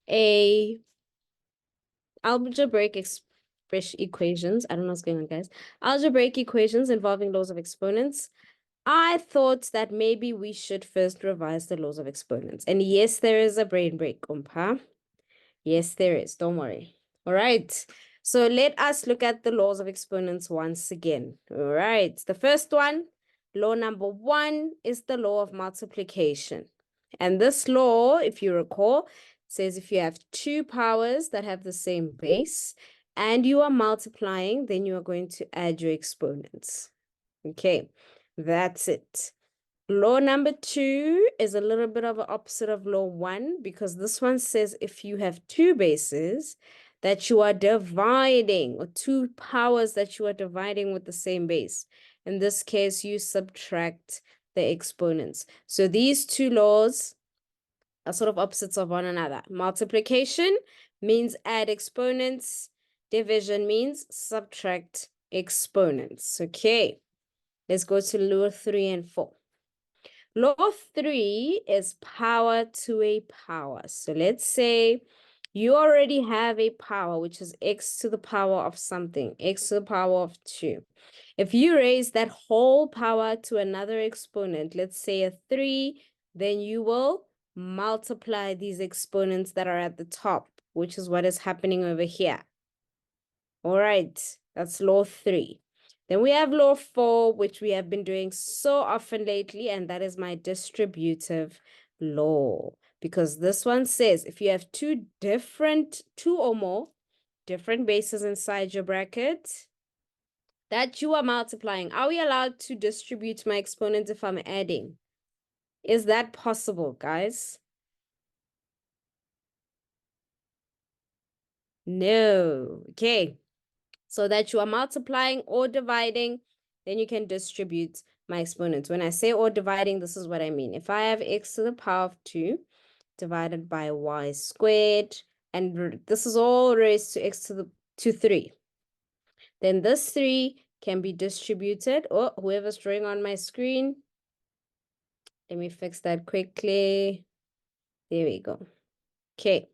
a algebraic equations. I don't know what's going on, guys. Algebraic equations involving laws of exponents. I thought that maybe we should first revise the laws of exponents. And yes, there is a brain break, Umpa. Yes, there is. Don't worry. All right. So let us look at the laws of exponents once again. All right. The first one, law number 1, is the law of multiplication. And this law, if you recall, says if you have two powers that have the same base and you are multiplying, then you are going to add your exponents. Okay, that's it. Law number 2 is a little bit of an opposite of law 1 because this one says if you have two bases that you are dividing, or two powers that you are dividing with the same base. In this case, you subtract the exponents. So these two laws are sort of opposites of one another. Multiplication means add exponents. Division means subtract exponents. Okay, let's go to law 3 and 4. Law 3 is power to a power. So let's say you already have a power, which is x to the power of something, x to the power of 2. If you raise that whole power to another exponent, let's say a 3, then you will multiply these exponents that are at the top, which is what is happening over here. All right, that's law 3. Then we have law 4, which we have been doing so often lately, and that is my distributive law. Because this one says if you have two or more different bases inside your bracket that you are multiplying, are we allowed to distribute my exponents if I'm adding? Is that possible, guys? No. Okay. So that you are multiplying or dividing, then you can distribute my exponents. When I say or dividing, this is what I mean. If I have x to the power of 2 divided by y squared, and this is all raised to x to 3, then this 3 can be distributed. Oh, whoever's drawing on my screen, let me fix that quickly. There we go. Okay.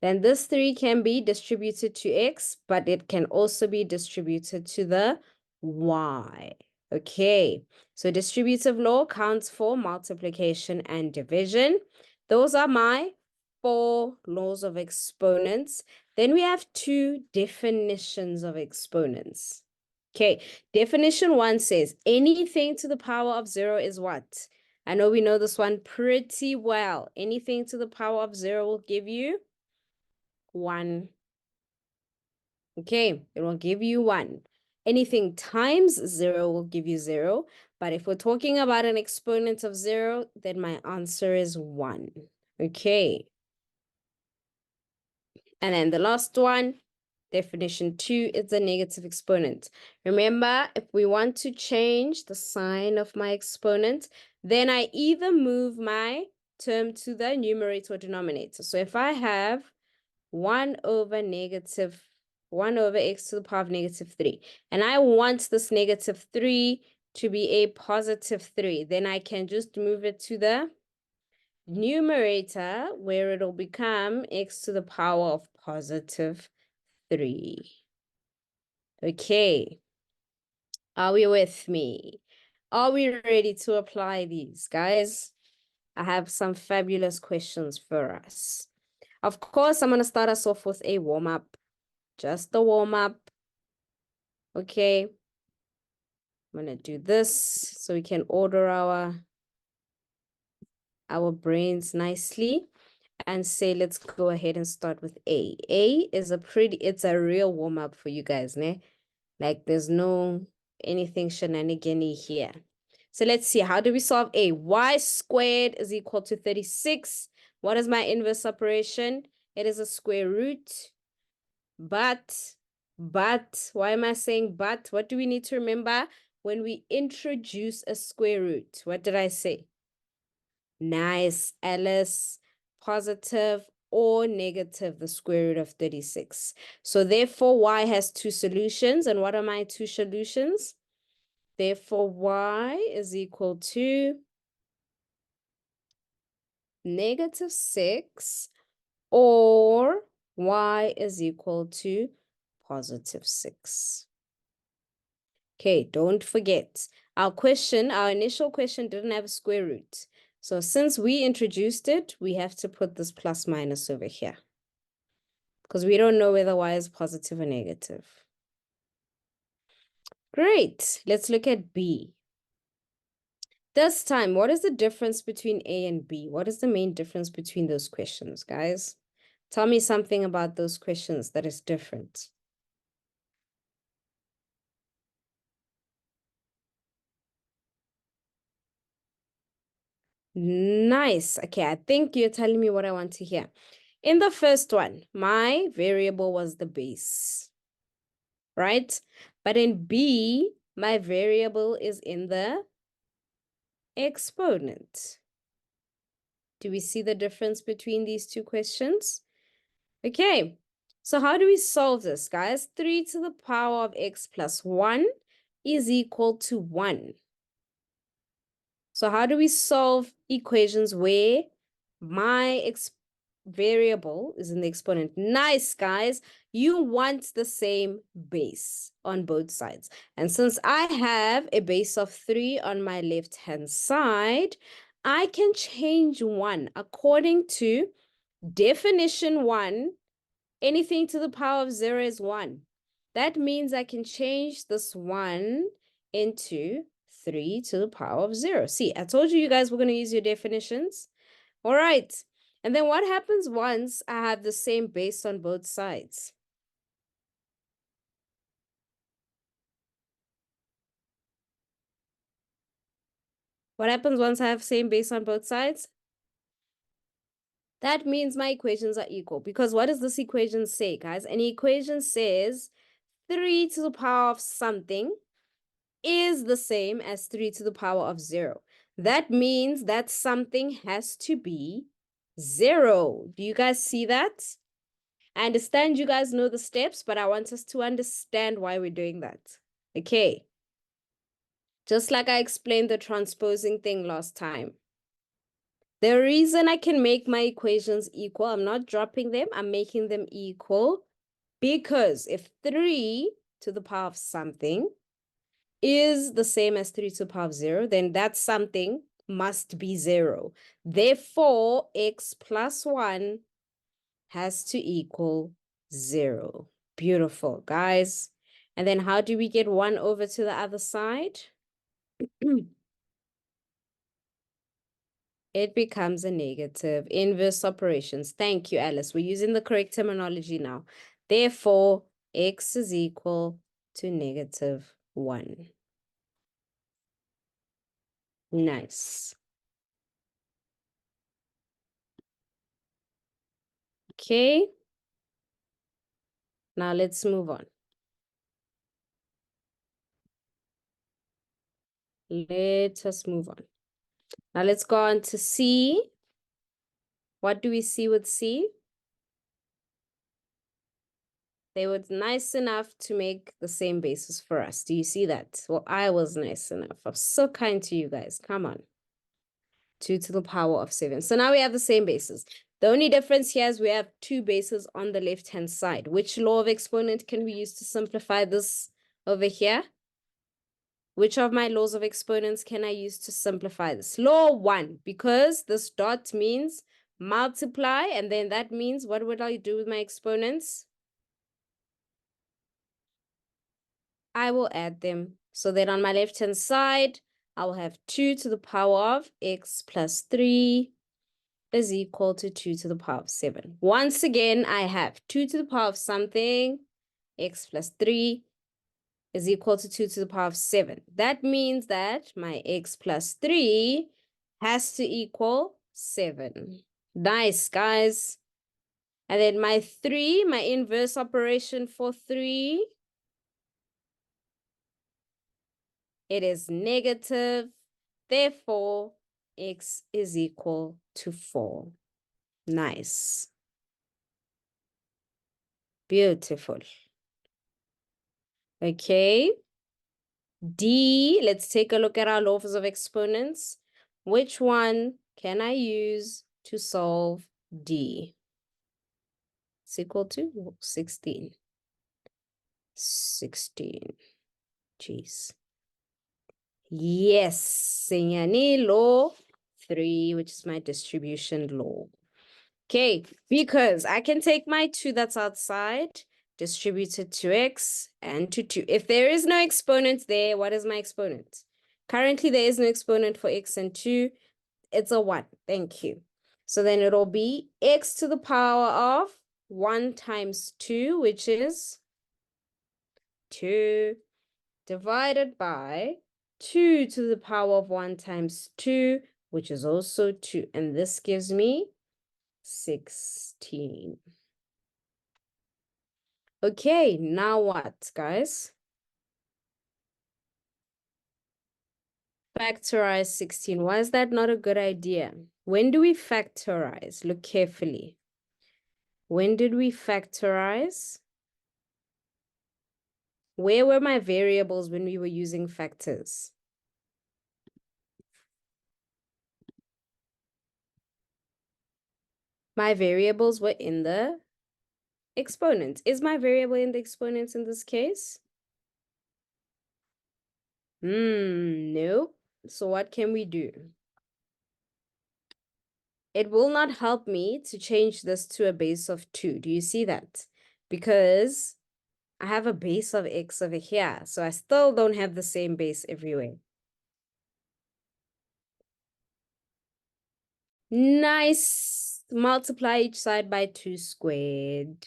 Then this 3 can be distributed to x, but it can also be distributed to the y. Okay, so distributive law counts for multiplication and division. Those are my 4 laws of exponents. Then we have 2 definitions of exponents. Okay, definition 1 says anything to the power of 0 is what? I know we know this one pretty well. Anything to the power of 0 will give you 1. Okay, it will give you 1. Anything times 0 will give you 0. But if we're talking about an exponent of 0, then my answer is 1. Okay. And then the last one, definition 2, is the negative exponent. Remember, if we want to change the sign of my exponent, then I either move my term to the numerator or denominator. So if I have 1 over x to the power of negative 3. And I want this negative 3 to be a positive 3. Then I can just move it to the numerator where it'll become x to the power of positive 3. Okay. Are we with me? Are we ready to apply these, guys? I have some fabulous questions for us. Of course, I'm going to start us off with a warm-up. Just the warm-up. Okay. I'm going to do this so we can order our brains nicely and say, let's go ahead and start with A. A is it's a real warm-up for you guys, ne? Like there's no anything shenanigan-y here. So let's see, how do we solve A? Y squared is equal to 36. What is my inverse operation? It is a square root. But, why am I saying but? What do we need to remember when we introduce a square root? What did I say? Nice, Alice. Positive or negative, the square root of 36. So therefore, y has 2 solutions. And what are my 2 solutions? Therefore, y is equal to -6 or y is equal to positive 6. Okay, don't forget, our initial question didn't have a square root. So since we introduced it, we have to put this plus minus over here because we don't know whether y is positive or negative. Great, let's look at B. This time, what is the difference between A and B? What is the main difference between those questions, guys? Tell me something about those questions that is different. Nice. Okay, I think you're telling me what I want to hear. In the first one, my variable was the base, right? But in B, my variable is in the exponent. Do we see the difference between these two questions? Okay, so how do we solve this, guys? 3 to the power of x plus 1 is equal to 1. So how do we solve equations where my variable is in the exponent? Nice, guys. You want the same base on both sides. And since I have a base of 3 on my left-hand side, I can change 1 according to definition 1. Anything to the power of 0 is 1. That means I can change this 1 into 3 to the power of 0. See, I told you guys were going to use your definitions. All right. And then what happens once I have the same base on both sides? What happens once I have same base on both sides? That means my equations are equal. Because what does this equation say, guys? An equation says 3 to the power of something is the same as 3 to the power of 0. That means that something has to be 0. Do you guys see that? I understand you guys know the steps, but I want us to understand why we're doing that. Okay. Just like I explained the transposing thing last time. The reason I can make my equations equal, I'm not dropping them, I'm making them equal, because if 3 to the power of something is the same as 3 to the power of 0, then that something must be 0. Therefore, x plus 1 has to equal 0. Beautiful, guys. And then how do we get 1 over to the other side? It becomes a negative. Inverse operations. Thank you, Alice. We're using the correct terminology now. Therefore, x is equal to negative 1. Nice. Okay. Now let's move on. Let us move on. Now let's go on to C. What do we see with C? They were nice enough to make the same basis for us. Do you see that? Well, I was nice enough. I'm so kind to you guys. Come on. 2 to the power of 7. So now we have the same basis. The only difference here is we have 2 bases on the left-hand side. Which law of exponent can we use to simplify this over here? Which of my laws of exponents can I use to simplify this? Law 1, because this dot means multiply, and then that means, what would I do with my exponents? I will add them. So then on my left-hand side, I will have 2 to the power of x plus 3 is equal to 2 to the power of 7. Once again, I have 2 to the power of something, x plus 3 is equal to 2 to the power of 7. That means that my x plus 3 has to equal 7. Nice, guys. And then my 3, my inverse operation for 3, it is negative. Therefore, x is equal to 4. Nice. Beautiful. Okay. D, let's take a look at our laws of exponents. Which one can I use to solve D? It's equal to 16. 16. Jeez. Yes, Sinyani law 3, which is my distribution law. Okay, because I can take my 2 that's outside, distribute it to x and to 2. If there is no exponent there, what is my exponent? Currently, there is no exponent for x and 2. It's a 1. Thank you. So then it'll be x to the power of 1 times 2, which is 2, divided by 2 to the power of 1 times 2, which is also 2. And this gives me 16. Okay, now what, guys? Factorize 16. Why is that not a good idea? When do we factorize? Look carefully. When did we factorize? Where were my variables when we were using factors? My variables were in the exponents. Is my variable in the exponents in this case? Nope. So what can we do? It will not help me to change this to a base of 2. Do you see that? Because I have a base of x over here, so I still don't have the same base everywhere. Nice. Multiply each side by 2 squared.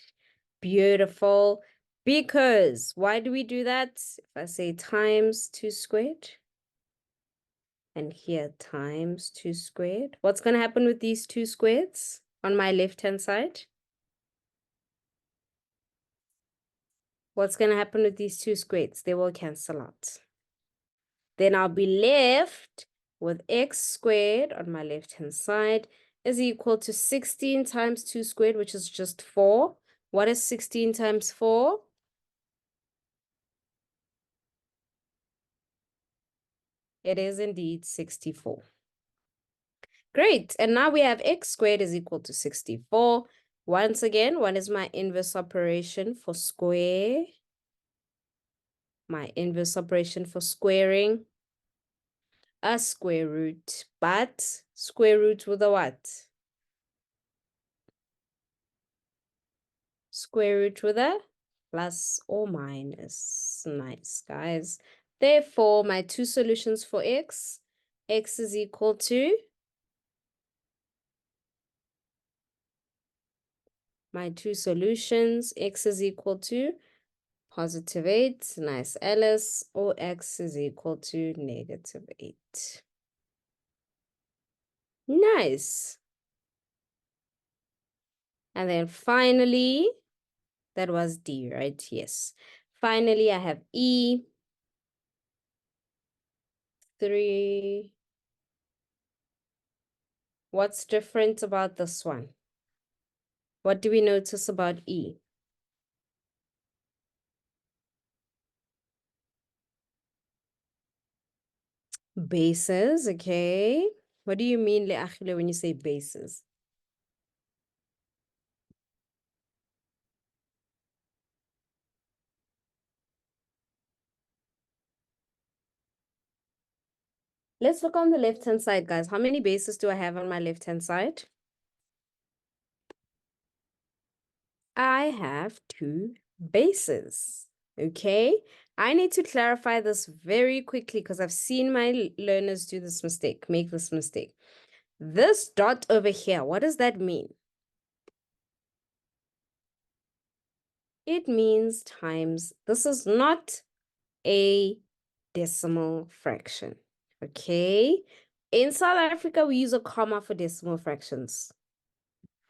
Beautiful. Because, why do we do that? If I say times 2 squared, and here times 2 squared, what's going to happen with these 2 squareds on my left-hand side? What's going to happen with these 2 squareds? They will cancel out. Then I'll be left with x squared on my left-hand side is equal to 16 times 2 squared, which is just 4. What is 16 times 4? It is indeed 64. Great. And now we have x squared is equal to 64. Once again, what is my inverse operation for square? My inverse operation for squaring? A square root, but square root with a what? Square root with a plus or minus. Nice, guys. Therefore, my 2 solutions for x is equal to my 2 solutions, x is equal to positive 8, nice Alice, or x is equal to negative 8. Nice. And then finally, that was D, right? Yes. Finally, I have E, 3. What's different about this one? What do we notice about E? Bases, okay. What do you mean, Le'achile, when you say bases? Let's look on the left-hand side, guys. How many bases do I have on my left-hand side? I have 2 bases, okay? I need to clarify this very quickly because I've seen my learners do this mistake, make this mistake. This dot over here, what does that mean? It means times. This is not a decimal fraction, okay? In South Africa, we use a comma for decimal fractions.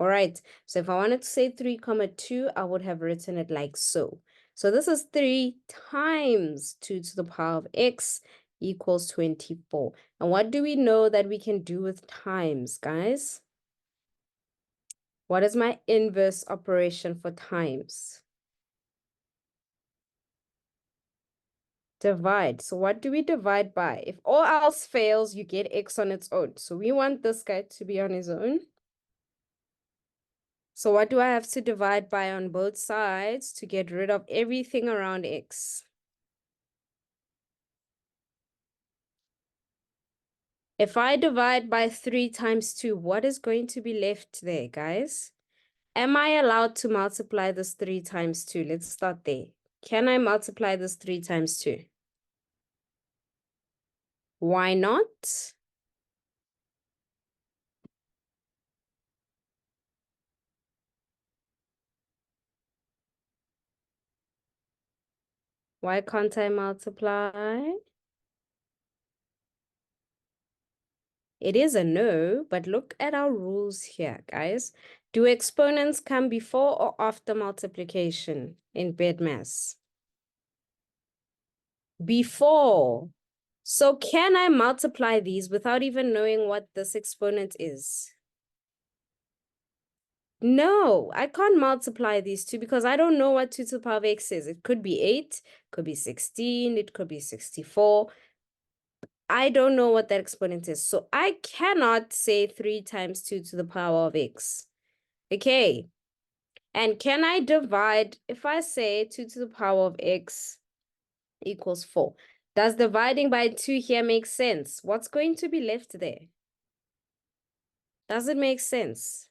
All right, so if I wanted to say 3 comma 2, I would have written it like so. So this is 3 times 2 to the power of x equals 24. And what do we know that we can do with times, guys? What is my inverse operation for times? Divide. So what do we divide by? If all else fails, you get x on its own. So we want this guy to be on his own. So what do I have to divide by on both sides to get rid of everything around x? If I divide by 3 times 2, what is going to be left there, guys? Am I allowed to multiply this 3 times 2? Let's start there. Can I multiply this 3 times 2? Why not? Why can't I multiply? It is a no, but look at our rules here, guys. Do exponents come before or after multiplication in bed mass? Before. So can I multiply these without even knowing what this exponent is? No, I can't multiply these two because I don't know what 2 to the power of x is. It could be 8, could be 16, it could be 64. I don't know what that exponent is. So I cannot say 3 times 2 to the power of x. Okay. And can I divide, if I say 2 to the power of x equals 4, does dividing by 2 here make sense? What's going to be left there? Does it make sense?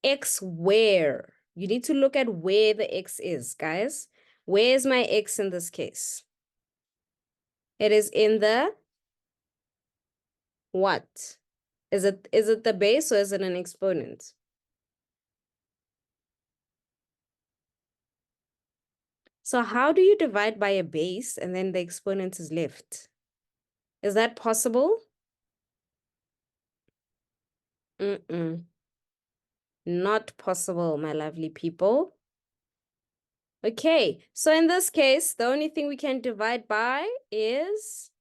X where? You need to look at where the x is, guys. Where is my x in this case? It is in the what? Is it the base or is it an exponent? So how do you divide by a base and then the exponent is left? Is that possible? Mm-mm. Not possible, my lovely people. Okay, so in this case, the only thing we can divide by is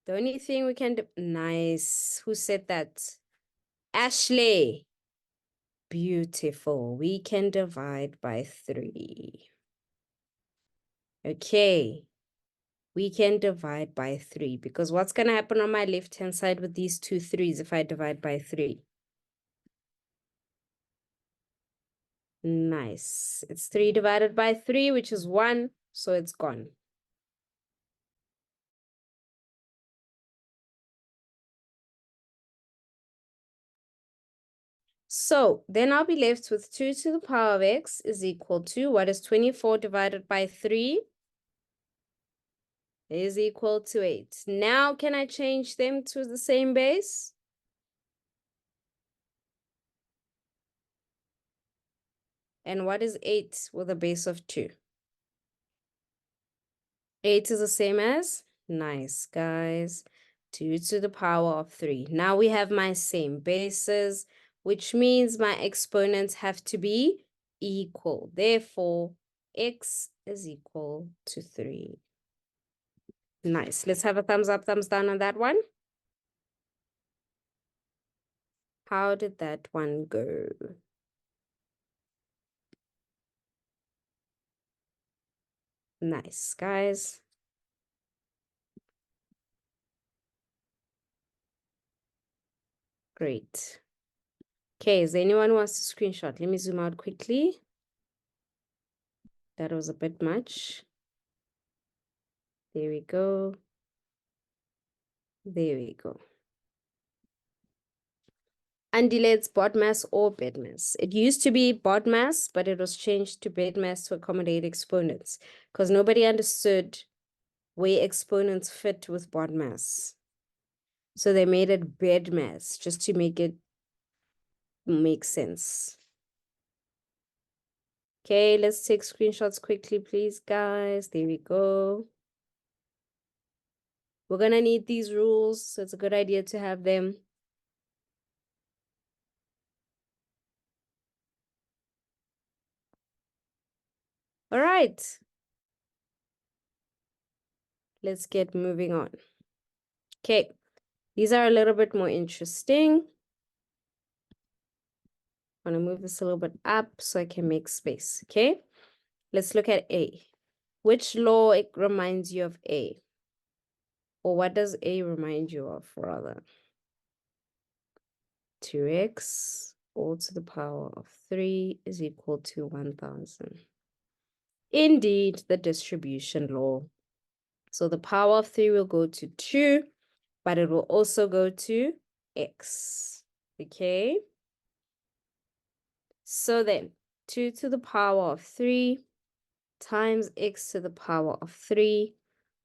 the only thing we can do. Nice. Who said that? Ashley. Beautiful. We can divide by 3. Okay. We can divide by 3 because what's going to happen on my left-hand side with these two 3s if I divide by 3? Nice. It's 3 divided by 3, which is 1, so it's gone. So then I'll be left with 2 to the power of x is equal to, what is 24 divided by 3? Is equal to 8. Now can I change them to the same base? And what is 8 with a base of 2? 8 is the same as? Nice, guys. 2 to the power of 3. Now we have my same bases, which means my exponents have to be equal. Therefore, x is equal to 3. Nice. Let's have a thumbs up, thumbs down on that one. How did that one go? Nice, guys. Great. Okay, is there anyone who wants to screenshot? Let me zoom out quickly. That was a bit much. There we go. There we go. Undelayed BODMAS or BEDMAS. It used to be BODMAS, but it was changed to BEDMAS to accommodate exponents because nobody understood where exponents fit with BODMAS. So they made it BEDMAS just to make it make sense. Okay, let's take screenshots quickly, please, guys. There we go. We're going to need these rules, so it's a good idea to have them. All right. Let's get moving on. Okay, these are a little bit more interesting. I'm going to move this a little bit up so I can make space, okay? Let's look at A. Which law it reminds you of A? Or what does A remind you of, rather? 2x all to the power of 3 is equal to 1,000. Indeed, the distribution law. So the power of 3 will go to 2, but it will also go to x. Okay? So then, 2 to the power of 3 times x to the power of 3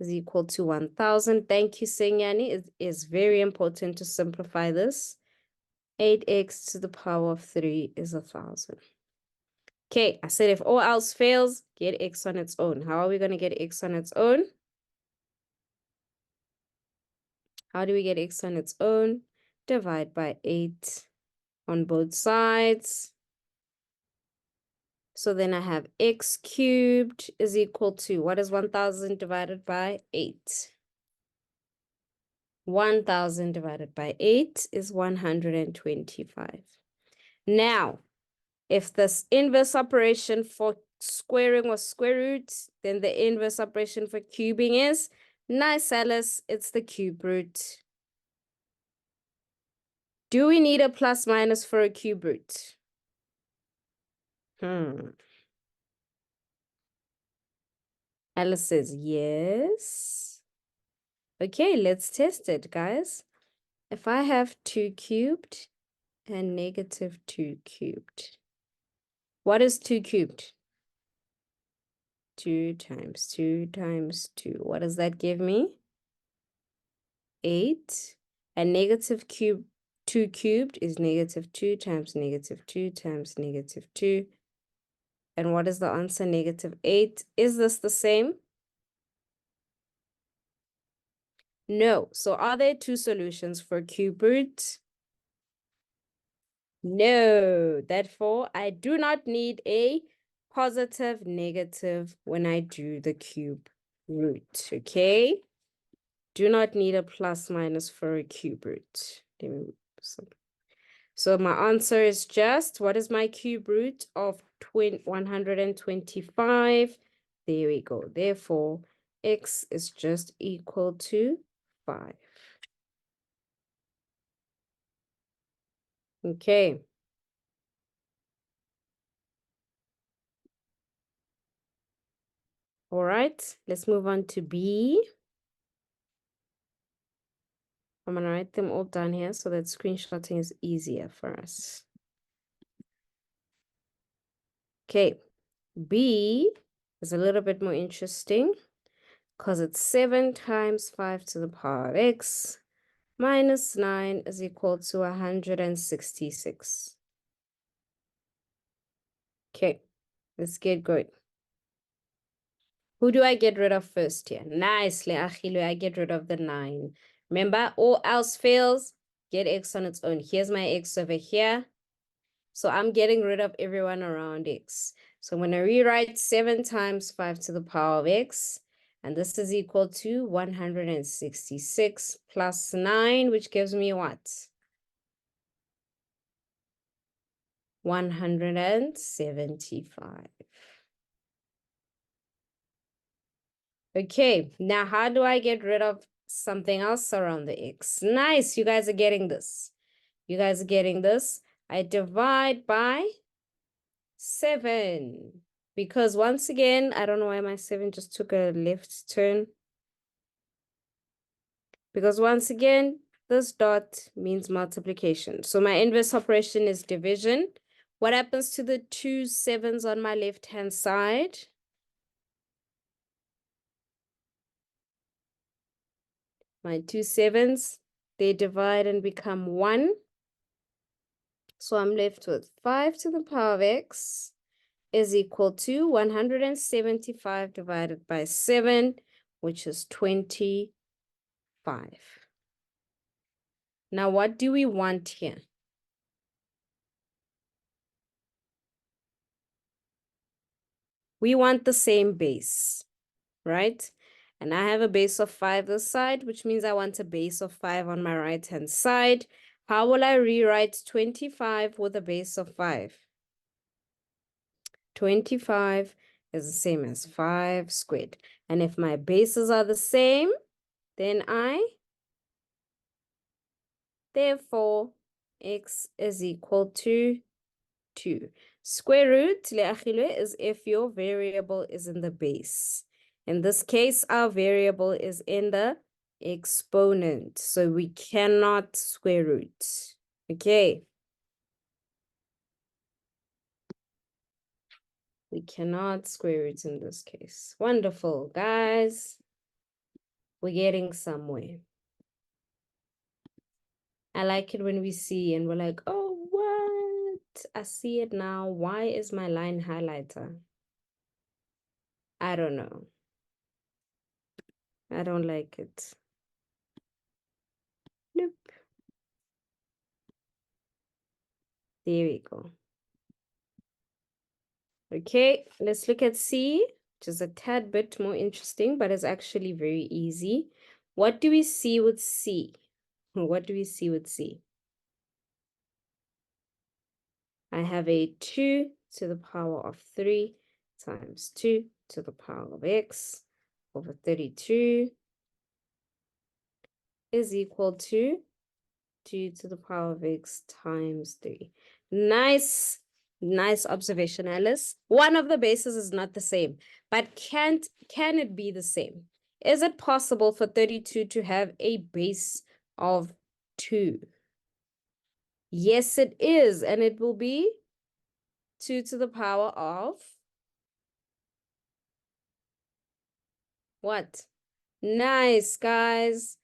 is equal to 1,000. Thank you, Senyani. It is very important to simplify this. 8x to the power of 3 is 1,000. Okay, I said if all else fails, get x on its own. How are we going to get x on its own? How do we get x on its own? Divide by 8 on both sides. So then I have x cubed is equal to, what is 1,000 divided by 8? 1,000 divided by 8 is 125. Now, if this inverse operation for squaring was square root, then the inverse operation for cubing is, nice Alice, it's the cube root. Do we need a plus minus for a cube root? Alice says yes. Okay, let's test it, guys. If I have 2 cubed and negative 2 cubed, what is 2 cubed? 2 times 2 times 2. What does that give me? 8. And negative 2 cubed is negative 2 times negative 2 times negative 2. And what is the answer? Negative 8. Is this the same? No. So are there 2 solutions for cube root? No. Therefore, I do not need a positive, negative when I do the cube root. Okay? Do not need a plus minus for a cube root. So my answer is just, what is my cube root of 125? There we go. Therefore, x is just equal to 5. Okay. All right, let's move on to B. I'm going to write them all down here so that screenshotting is easier for us. Okay, B is a little bit more interesting because it's 7 times 5 to the power of x minus 9 is equal to 166. Okay, let's get going. Who do I get rid of first here? Nicely, Achille, I get rid of the 9. Remember, all else fails, get x on its own. Here's my x over here. So I'm getting rid of everyone around x. So I'm going to rewrite 7 times 5 to the power of x. And this is equal to 166 plus 9, which gives me what? 175. Okay, now how do I get rid of something else around the x? Nice, you guys are getting this. You guys are getting this. I divide by 7. Because once again, I don't know why my 7 just took a left turn. Because once again, this dot means multiplication. So my inverse operation is division. What happens to the 2 7s on my left-hand side? My 2 7s, they divide and become 1. So I'm left with 5 to the power of x is equal to 175 divided by 7, which is 25. Now, what do we want here? We want the same base, right? And I have a base of 5 this side, which means I want a base of 5 on my right-hand side. How will I rewrite 25 with a base of 5? 25 is the same as 5 squared. And if my bases are the same, then therefore, x is equal to 2. Square root leachilwe is if your variable is in the base. In this case, our variable is in the exponent, so we cannot square root. Okay. We cannot square root in this case. Wonderful, guys. We're getting somewhere. I like it when we see and we're like, oh, what? I see it now. Why is my line highlighter? I don't know. I don't like it. Nope. There we go. Okay, let's look at C, which is a tad bit more interesting, but it's actually very easy. What do we see with C? What do we see with C? I have a 2 to the power of 3 times 2 to the power of x over 32 is equal to 2 to the power of x times 3. Nice observation, Alice. One of the bases is not the same, but can it be the same? Is it possible for 32 to have a base of 2? Yes, it is, and it will be 2 to the power of what? Nice, guys.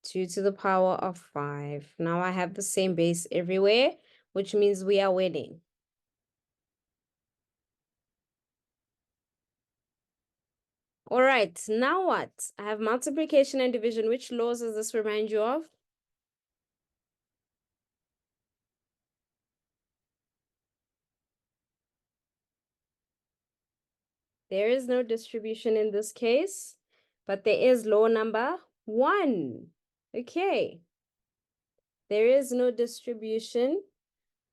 2 to the power of 5. Now I have the same base everywhere, which means we are winning. All right, now what? I have multiplication and division. Which laws does this remind you of? There is no distribution in this case, but there is law number 1. Okay. There is no distribution.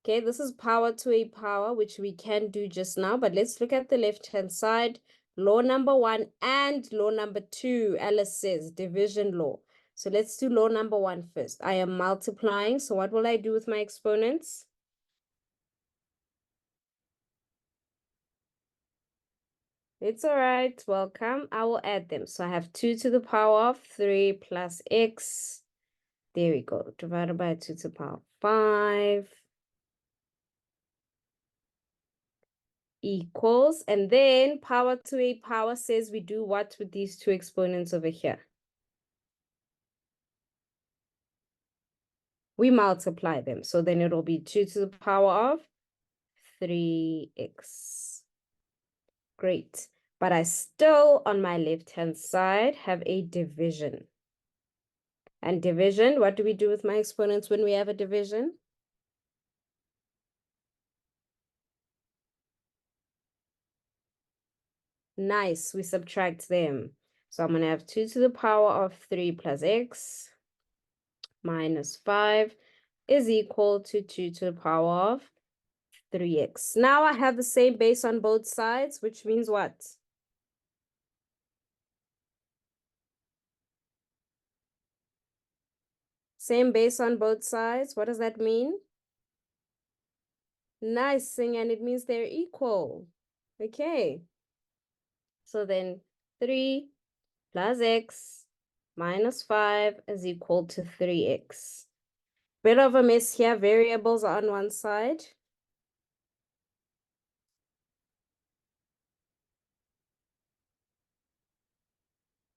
Okay, this is power to a power, which we can do just now, but let's look at the left-hand side. Law number 1 and law number 2, Alice says, division law. So let's do law number 1 first. I am multiplying, so what will I do with my exponents? It's all right, welcome. I will add them. So I have 2 to the power of 3 plus x. There we go, divided by 2 to the power of 5. Equals, and then power to a power says we do what with these two exponents over here? We multiply them. So then it'll be 2 to the power of 3x. Great. But I still, on my left-hand side, have a division. And division, what do we do with my exponents when we have a division? Nice, we subtract them. So I'm going to have 2 to the power of 3 plus x minus 5 is equal to 2 to the power of 3x. Now I have the same base on both sides, which means what? Same base on both sides. What does that mean? Nice thing, and it means they're equal. Okay. So then 3 plus x minus 5 is equal to 3x. Bit of a mess here. Variables are on one side.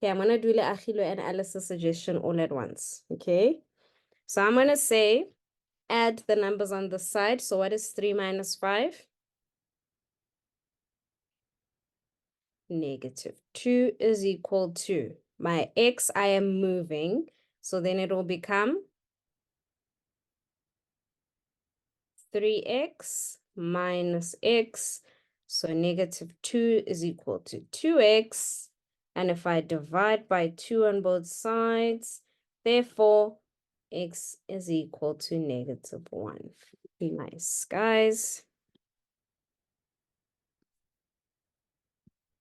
Okay, I'm going to do the Achille and Alice's suggestion all at once. Okay. So I'm going to say, add the numbers on the side. So what is 3 minus 5? Negative 2 is equal to my x I am moving. So then it will become 3x minus x. So negative 2 is equal to 2x. And if I divide by 2 on both sides, therefore, x is equal to negative 1. Nice, guys.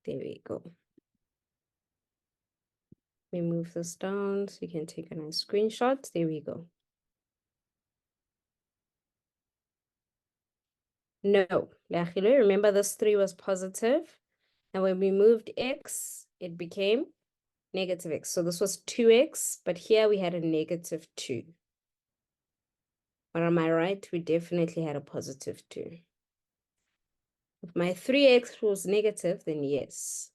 There we go. Let me move this down so you can take a nice screenshot. There we go. No, remember this 3 was positive, and when we moved x, it became negative x. So this was 2x, but here we had a negative 2. But am I right? We definitely had a positive 2. If my 3x was negative, then yes.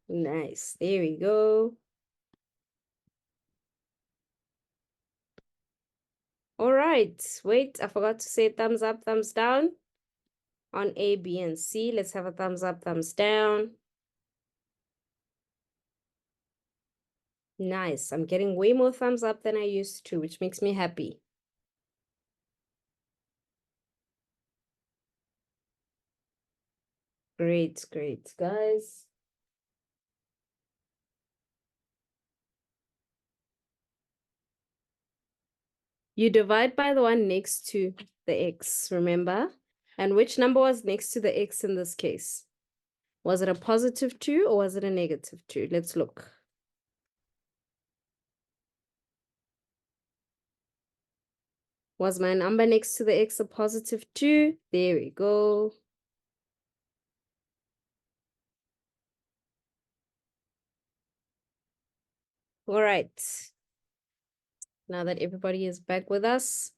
Nice. There we go. All right. Wait, I forgot to say thumbs up, thumbs down on A, B, and C. Let's have a thumbs up, thumbs down. Nice. I'm getting way more thumbs up than I used to, which makes me happy. Great, great, guys. You divide by the one next to the x, remember? And which number was next to the x in this case? Was it a positive 2 or was it a negative 2? Let's look. Was my number next to the x a positive 2? There we go. All right. Now that everybody is back with us,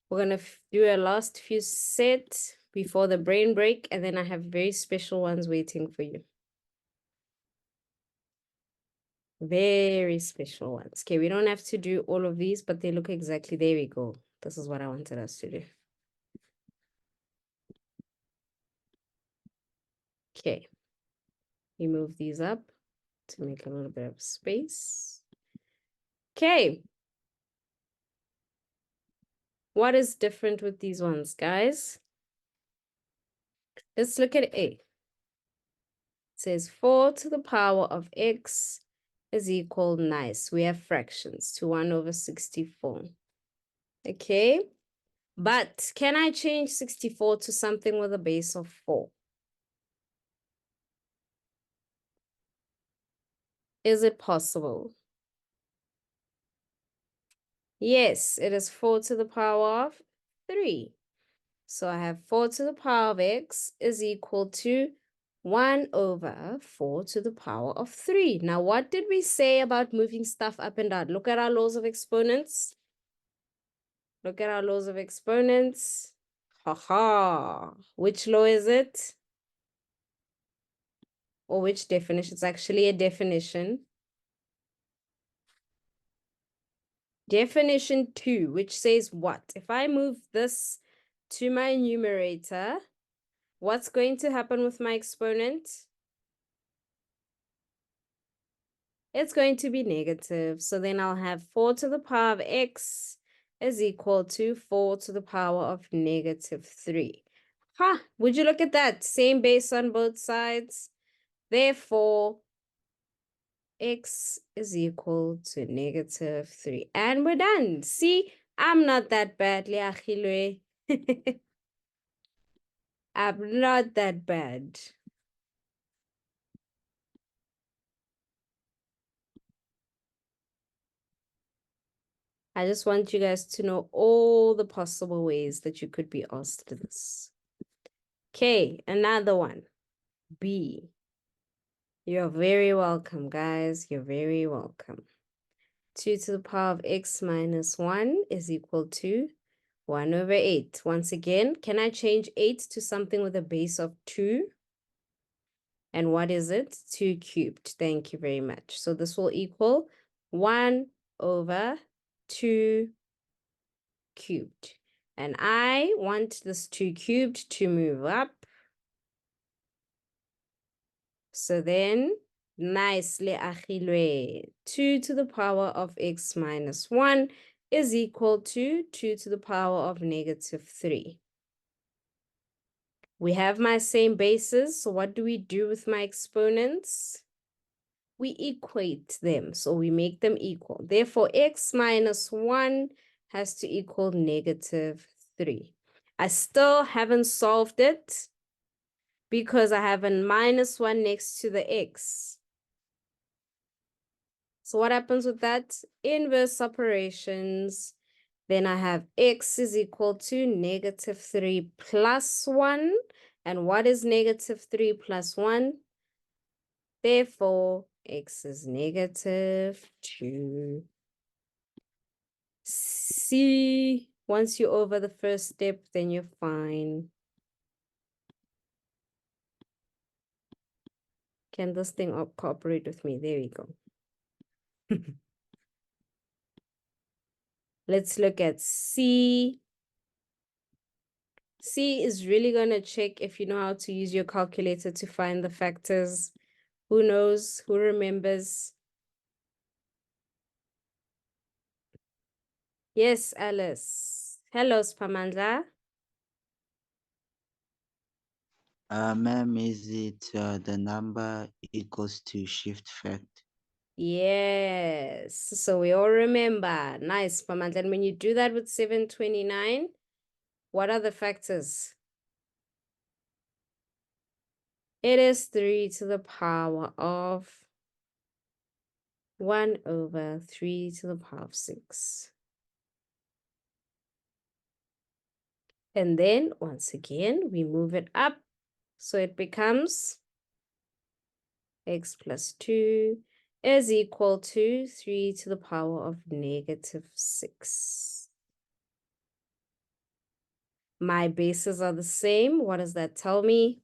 we're going to do a last few sets before the brain break, and then I have very special ones waiting for you. Very special ones. Okay, we don't have to do all of these, but they look exactly, there we go. This is what I wanted us to do. Okay. We move these up to make a little bit of space. Okay. What is different with these ones, guys? Let's look at A. It says 4 to the power of x is equal, nice. We have fractions to 1 over 64. Okay. But can I change 64 to something with a base of 4? Is it possible? Yes, it is 4 to the power of 3. So I have 4 to the power of x is equal to 1 over 4 to the power of 3. Now, what did we say about moving stuff up and down? Look at our laws of exponents. Look at our laws of exponents. Ha ha. Which law is it? Or which definition? It's actually a definition. Definition 2, which says what? If I move this to my numerator, what's going to happen with my exponent? It's going to be negative. So then I'll have 4 to the power of x is equal to 4 to the power of negative 3. Ha! Would you look at that? Same base on both sides. Therefore, x is equal to negative 3. And we're done. See, I'm not that bad, Liachilwe. I'm not that bad. I just want you guys to know all the possible ways that you could be asked this. Okay, another one. B. You're very welcome, guys. You're very welcome. 2 to the power of x minus 1 is equal to 1 over 8. Once again, can I change 8 to something with a base of 2? And what is it? 2 cubed. Thank you very much. So this will equal 1 over 2 cubed. And I want this 2 cubed to move up. So then, nicely, Achilwe, 2 to the power of x minus 1 is equal to 2 to the power of negative 3. We have my same bases, so what do we do with my exponents? We equate them, so we make them equal. Therefore, x minus 1 has to equal negative 3. I still haven't solved it because I have a minus 1 next to the x. So what happens with that? Inverse operations. Then I have x is equal to negative 3 plus 1. And what is negative 3 plus 1? Therefore, x is negative 2. See, once you're over the first step, then you're fine. Can this thing cooperate with me? There we go. Let's look at C. C is really going to check if you know how to use your calculator to find the factors. Who knows? Who remembers? Yes, Alice. Hello, Spamandla. Ma'am, is it the number equals to shift fact? Yes. So we all remember. Nice, Spamandla. And when you do that with 729, what are the factors? It is 3 to the power of 1 over 3 to the power of 6. And then, once again, we move it up. So it becomes x plus 2 is equal to 3 to the power of negative 6. My bases are the same. What does that tell me?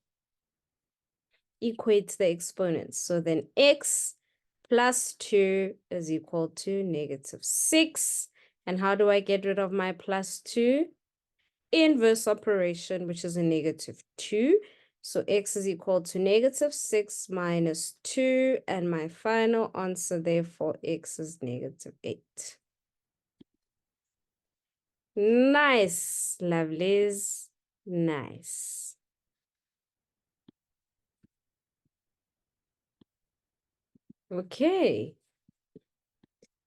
Equate the exponents. So then x plus 2 is equal to negative 6. And how do I get rid of my plus 2? Inverse operation, which is a negative 2. So x is equal to negative 6 minus 2. And my final answer, therefore, x is negative 8. Nice, lovelies. Nice. Okay.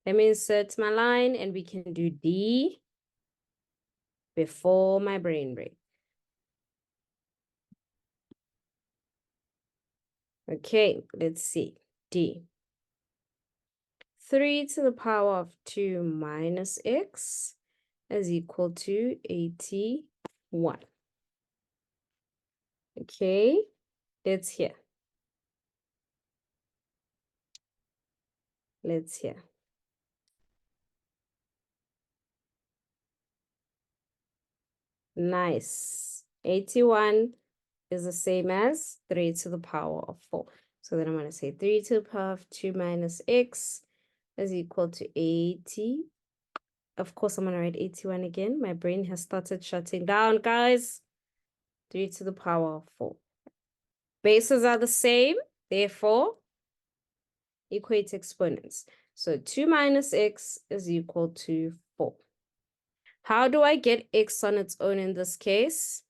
Let me insert my line and we can do D before my brain break. Okay, let's see. D. 3 to the power of 2 minus x is equal to 81. Okay, let's hear. Let's hear. Nice. 81 is the same as 3 to the power of 4. So then I'm going to say 3 to the power of 2 minus x is equal to 80. Of course, I'm going to write 81 again. My brain has started shutting down, guys. 3 to the power of 4. Bases are the same. Therefore, equate exponents. So 2 minus x is equal to 4. How do I get x on its own in this case?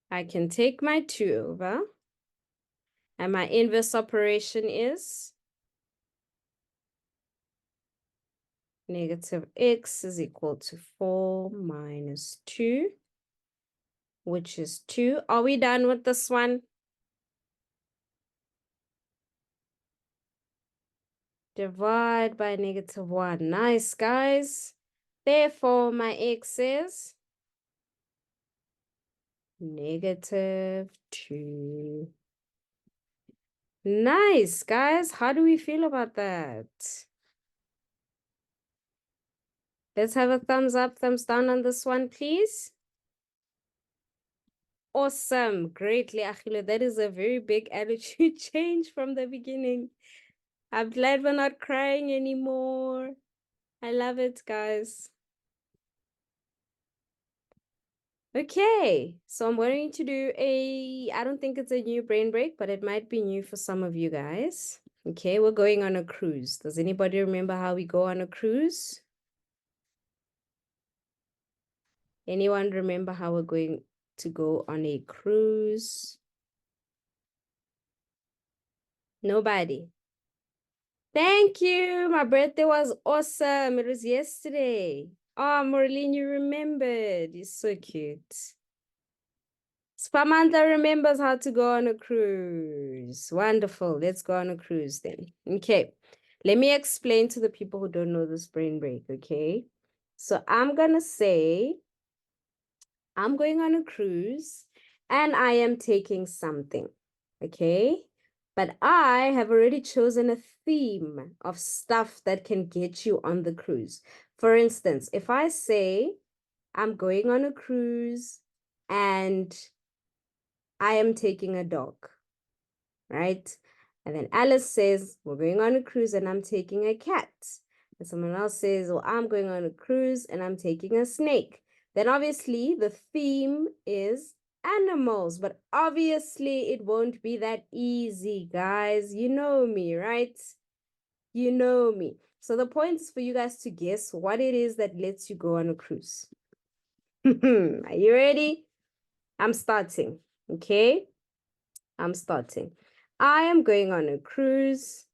I can take my 2 over, and my inverse operation is negative x is equal to 4 minus 2, which is 2. Are we done with this one? Divide by negative 1. Nice, guys. Therefore, my x is negative 2. Nice, guys. How do we feel about that? Let's have a thumbs up, thumbs down on this one, please. Awesome. Greatly, Achille. That is a very big attitude change from the beginning. I'm glad we're not crying anymore. I love it, guys. Okay, so I'm going to do I don't think it's a new brain break, but it might be new for some of you guys. Okay, we're going on a cruise. Does anybody remember how we go on a cruise? Anyone remember how we're going to go on a cruise? Nobody. Thank you. My birthday was awesome. It was yesterday. Oh, Maureen, you remembered. You're so cute. Spamantha remembers how to go on a cruise. Wonderful. Let's go on a cruise then. Okay. Let me explain to the people who don't know this brain break, okay? So I'm going to say, I'm going on a cruise and I am taking something, okay? But I have already chosen a theme of stuff that can get you on the cruise. For instance, if I say, I'm going on a cruise and I am taking a dog, right? And then Alice says, we're going on a cruise and I'm taking a cat. And someone else says, well, I'm going on a cruise and I'm taking a snake. Then obviously the theme is animals, but obviously it won't be that easy, guys. You know me, right? You know me. So the point is for you guys to guess what it is that lets you go on a cruise. Are you ready? I'm starting, okay? I'm starting. I am going on a cruise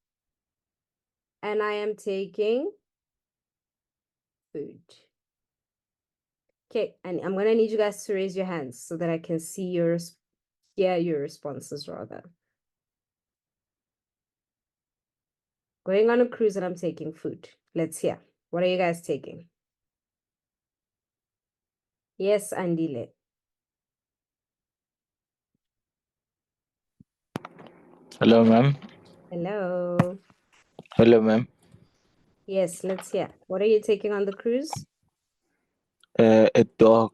and I am taking food. Okay, and I'm gonna need you guys to raise your hands so that I can see hear your responses rather. Going on a cruise and I'm taking food. Let's hear. What are you guys taking? Yes, Andile. Hello, ma'am. Hello. Hello, ma'am. Yes, let's hear. What are you taking on the cruise? A dog.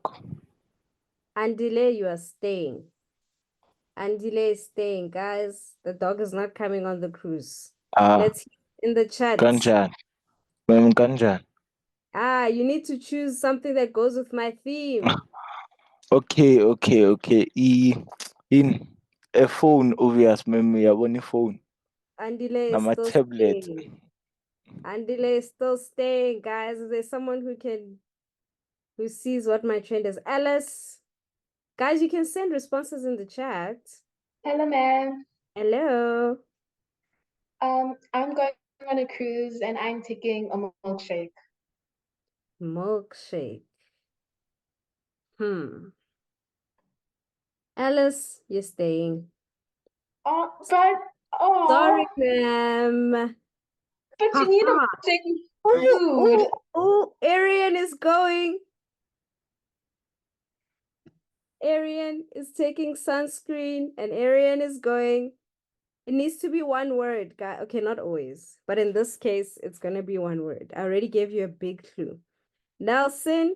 Andile, you are staying. Andile is staying, guys. The dog is not coming on the cruise. Let's hear in the chat. Ganjan. Ma'am, Ganjan. You need to choose something that goes with my theme. Okay. In a phone, obvious, ma'am. Yabona phone. Andile is Nama still tablet. staying. Andile is still staying, guys. Is there someone who sees what my trend is? Alice. Guys, you can send responses in the chat. Hello, ma'am. Hello. I'm going on a cruise and I'm taking a milkshake. Milkshake. Alice, you're staying. Oh, but Sorry, ma'am. but you need to take food. Oh, Arian is going. Arian is taking sunscreen and Arian is going. It needs to be one word, guy. Okay, not always, but in this case, it's gonna be one word. I already gave you a big clue. Nelson,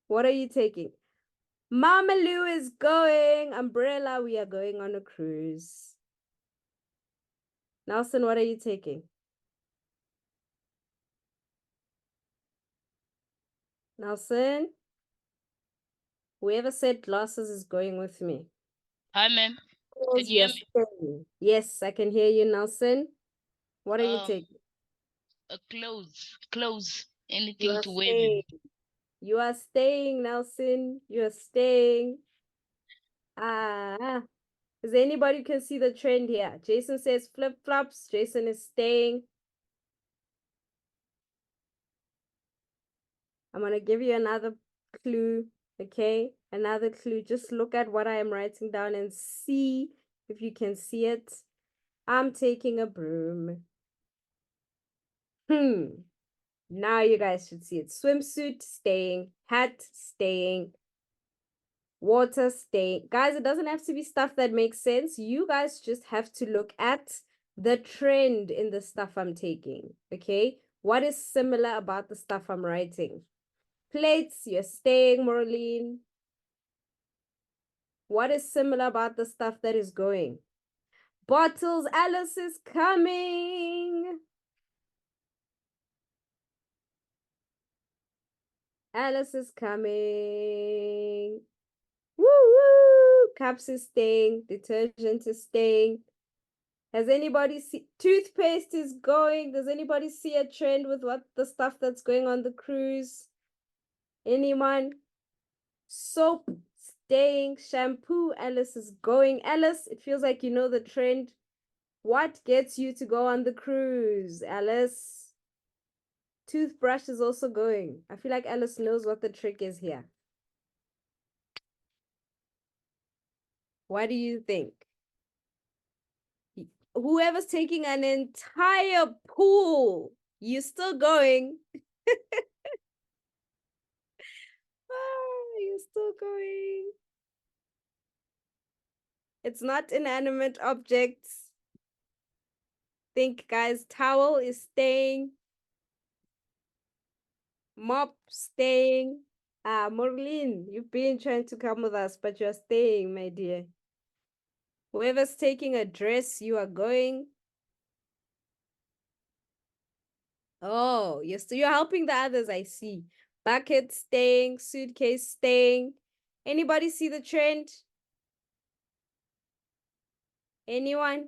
what are you taking? Mama Lou is going. Umbrella, we are going on a cruise. Nelson, what are you taking? Nelson, whoever said glasses is going with me. Hi, ma'am. Can you hear me? Staying. Yes, I can hear you, Nelson. What are you taking? Clothes, You anything are to wear, staying. maybe. You are staying, Nelson. You are staying. Is there anybody who can see the trend here? Jason says flip-flops. Jason is staying. I'm going to give you another clue, okay? Another clue. Just look at what I am writing down and see if you can see it. I'm taking a broom. Now you guys should see it. Swimsuit, staying. Hat, staying. Water, staying. Guys, it doesn't have to be stuff that makes sense. You guys just have to look at the trend in the stuff I'm taking, okay? What is similar about the stuff I'm writing? Plates, you're staying, Maureen. What is similar about the stuff that is going? Bottles, Alice is coming. Alice is coming. Woo woo! Cups is staying. Detergent is staying. Has anybody see toothpaste is going? Does anybody see a trend with what the stuff that's going on the cruise? Anyone? Soap staying. Shampoo, Alice is going. Alice, it feels like you know the trend. What gets you to go on the cruise, Alice? Toothbrush is also going. I feel like Alice knows what the trick is here. What do you think? Whoever's taking an entire pool, you're still going. You're still going. It's not inanimate objects. Think, guys, towel is staying. Mop staying. Maureen, you've been trying to come with us, but you're staying, my dear. Whoever's taking a dress, you are going. Oh, you're helping the others, I see. Bucket staying, suitcase staying. Anybody see the trend? Anyone?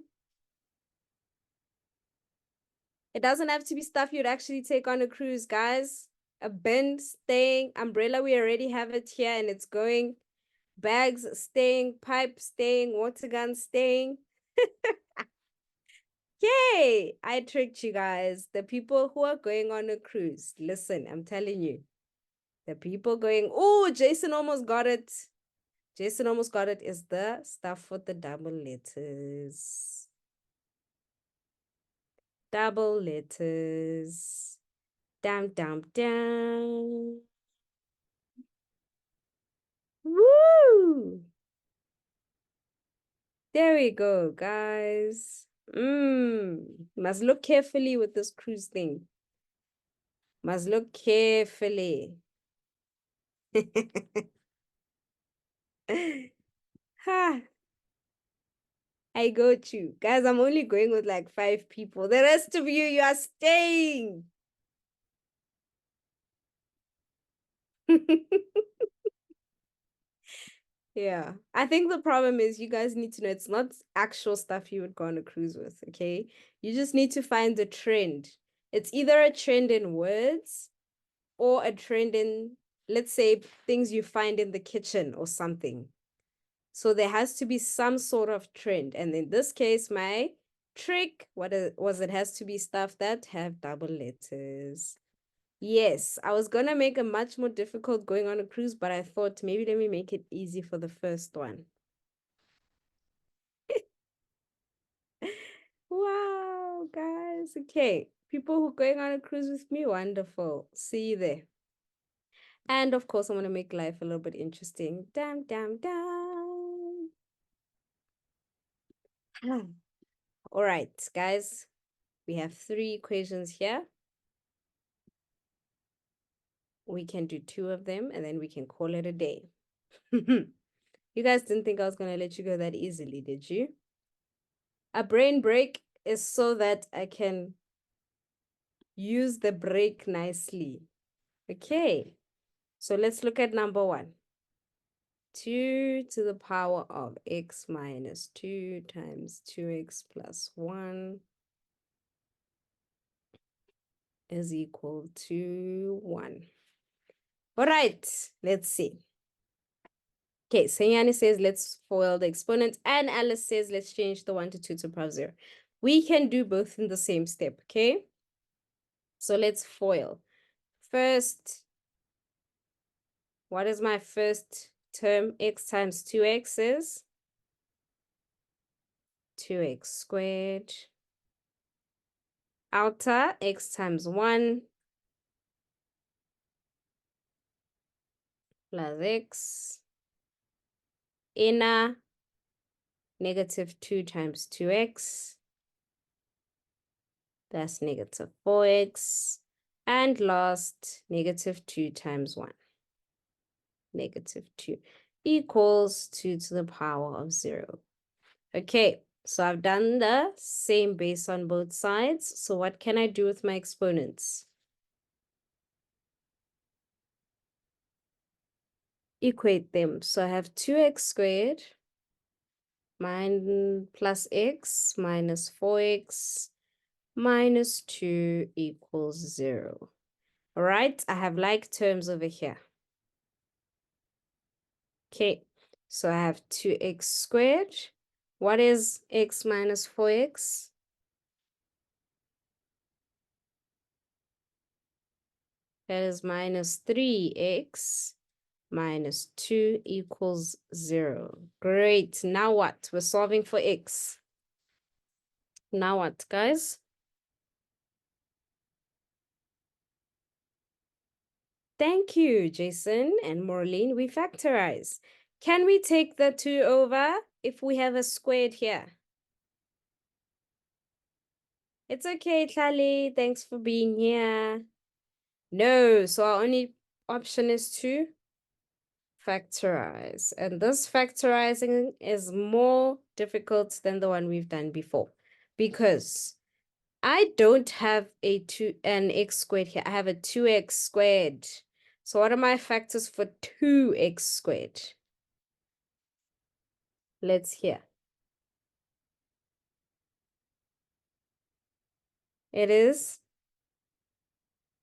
It doesn't have to be stuff you'd actually take on a cruise, guys. A bin staying, umbrella, we already have it here and it's going. Bags staying, pipe staying, water gun staying. Yay! I tricked you guys. The people who are going on a cruise, listen, I'm telling you. The people going, oh, Jason almost got it. Jason almost got it. Is the stuff with the double letters. Double letters. Dum, dum, dum. Woo! There we go, guys. Must look carefully with this cruise thing. Must look carefully. Ha! I got you. Guys, I'm only going with like 5 people. The rest of you, you are staying. Yeah, I think the problem is you guys need to know it's not actual stuff you would go on a cruise with, okay? You just need to find the trend. It's either a trend in words or a trend in, let's say, things you find in the kitchen or something. So there has to be some sort of trend. And in this case, my trick, it has to be stuff that have double letters. Yes, I was gonna make it much more difficult going on a cruise, but I thought maybe let me make it easy for the first one. Wow, guys. Okay, people who are going on a cruise with me, wonderful. See you there. And of course, I'm gonna make life a little bit interesting. Dam, dam, dam. All right, guys. We have 3 equations here. We can do 2 of them and then we can call it a day. You guys didn't think I was going to let you go that easily, did you? A brain break is so that I can use the break nicely. Okay, so let's look at number 1. 2 to the power of x minus 2 times 2x plus 1 is equal to 1. All right, let's see. Okay, Senyani says let's FOIL the exponent, and Alice says let's change the 1 to 2 to the power of 0. We can do both in the same step, okay? So let's FOIL. First, what is my first term? X times 2x is 2x squared. Outer, x times 1 plus x. Inner, negative 2 times 2x. That's negative 4x. And last, negative 2 times 1. Negative 2 equals 2 to the power of 0. Okay, so I've done the same base on both sides. So what can I do with my exponents? Equate them. So I have 2x squared plus x minus 4x minus 2 equals 0. All right, I have like terms over here. Okay, so I have 2x squared. What is x minus 4x? That is minus 3x. minus 2 equals 0. Great. Now what? We're solving for x. Now what, guys? Thank you, Jason and Maureen. We factorize. Can we take the 2 over if we have a squared here? It's okay, Tlali. Thanks for being here. No, so our only option is to factorize. And this factorizing is more difficult than the one we've done before because I don't have an x squared here. I have a 2x squared. So what are my factors for 2x squared? Let's hear. It is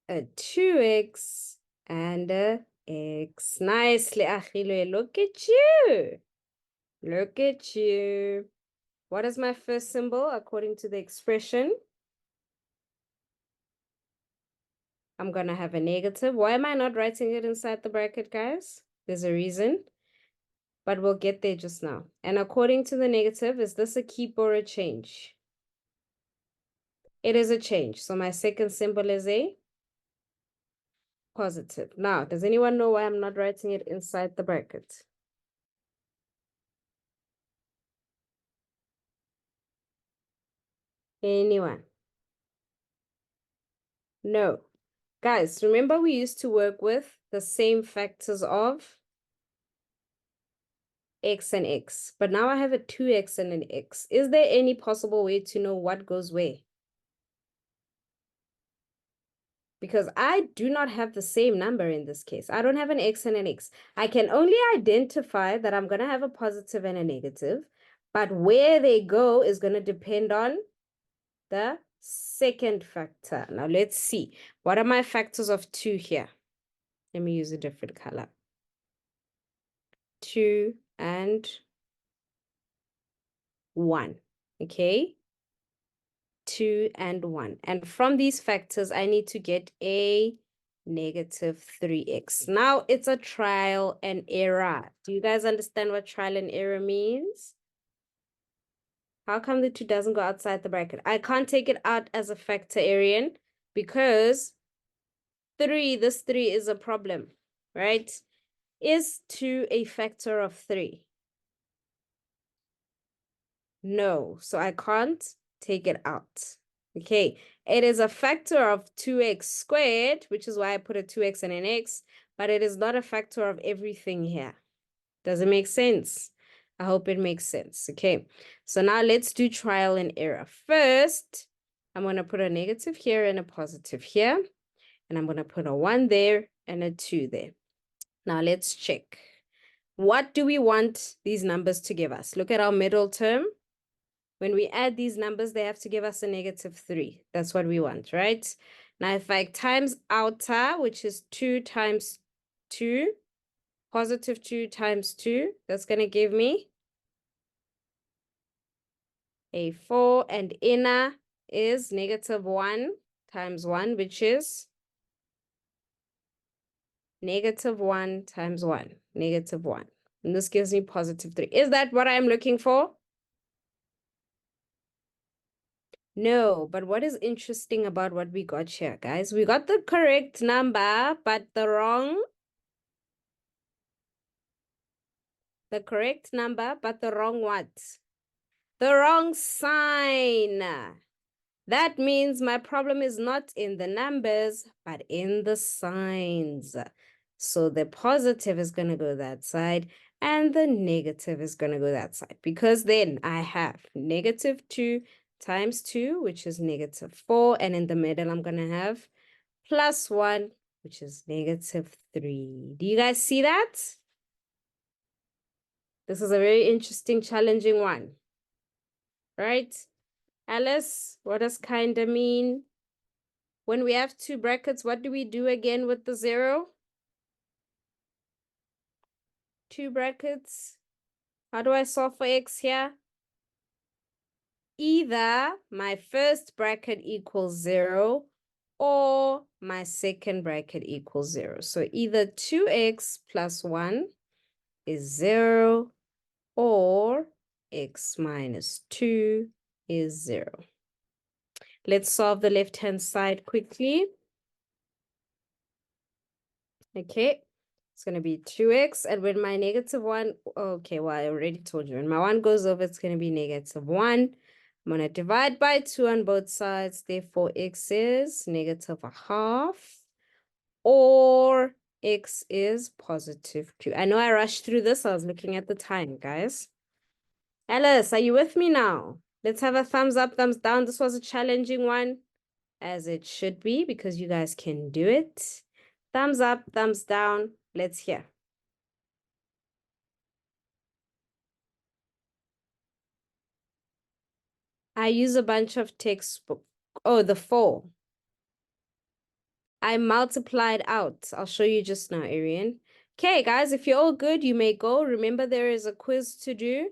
a 2x and a x. Nicely, Achille. Look at you. Look at you. What is my first symbol according to the expression? I'm going to have a negative. Why am I not writing it inside the bracket, guys? There's a reason, but we'll get there just now. And according to the negative, is this a keep or a change? It is a change. So my second symbol is a positive. Now, does anyone know why I'm not writing it inside the bracket? Anyone? No. Guys, remember we used to work with the same factors of x and x, but now I have a 2x and an x. Is there any possible way to know what goes where? Because I do not have the same number in this case. I don't have an x and an x. I can only identify that I'm going to have a positive and a negative, but where they go is going to depend on the second factor. Now let's see. What are my factors of 2 here? Let me use a different color. 2 and 1. Okay? 2 and 1. And from these factors, I need to get a negative 3x. Now it's a trial and error. Do you guys understand what trial and error means? How come the 2 doesn't go outside the bracket? I can't take it out as a factor, Arian, because this 3 is a problem, right? Is 2 a factor of 3? No, so I can't take it out. Okay, it is a factor of 2x squared, which is why I put a 2x and an x, but it is not a factor of everything here. Does it make sense? I hope it makes sense. Okay, so now let's do trial and error. First, I'm going to put a negative here and a positive here, and I'm going to put a 1 there and a 2 there. Now let's check. What do we want these numbers to give us? Look at our middle term. When we add these numbers, they have to give us a negative 3. That's what we want, right? Now, if I times outer, which is 2 times 2, positive 2 times 2, that's going to give me a 4. And inner is negative 1 times 1, which is negative 1 times 1, negative 1. And this gives me positive 3. Is that what I'm looking for? No, but what is interesting about what we got here, guys? We got the correct number, but the wrong number, but the wrong what? The wrong sign. That means my problem is not in the numbers, but in the signs. So the positive is going to go that side, and the negative is going to go that side, because then I have negative 2 times 2, which is negative 4, and in the middle, I'm going to have plus 1, which is negative 3. Do you guys see that? This is a very interesting, challenging one, right? Alice, what does kinda mean? When we have 2 brackets, what do we do again with the 0? 2 brackets. How do I solve for x here? Either my first bracket equals 0 or my second bracket equals 0. So either 2x plus 1 is 0 or x minus 2 is 0. Let's solve the left-hand side quickly. Okay, it's going to be 2x. And when my negative 1, okay, well, I already told you. When my 1 goes over, it's going to be negative 1. I'm going to divide by 2 on both sides. Therefore, x is negative a half. Or x is positive 2. I know I rushed through this. I was looking at the time, guys. Alice, are you with me now? Let's have a thumbs up, thumbs down. This was a challenging one, as it should be, because you guys can do it. Thumbs up, thumbs down. Let's hear. I use a bunch of textbook. Oh, the 4. I multiplied out. I'll show you just now, Arian. Okay, guys, if you're all good, you may go. Remember, there is a quiz to do.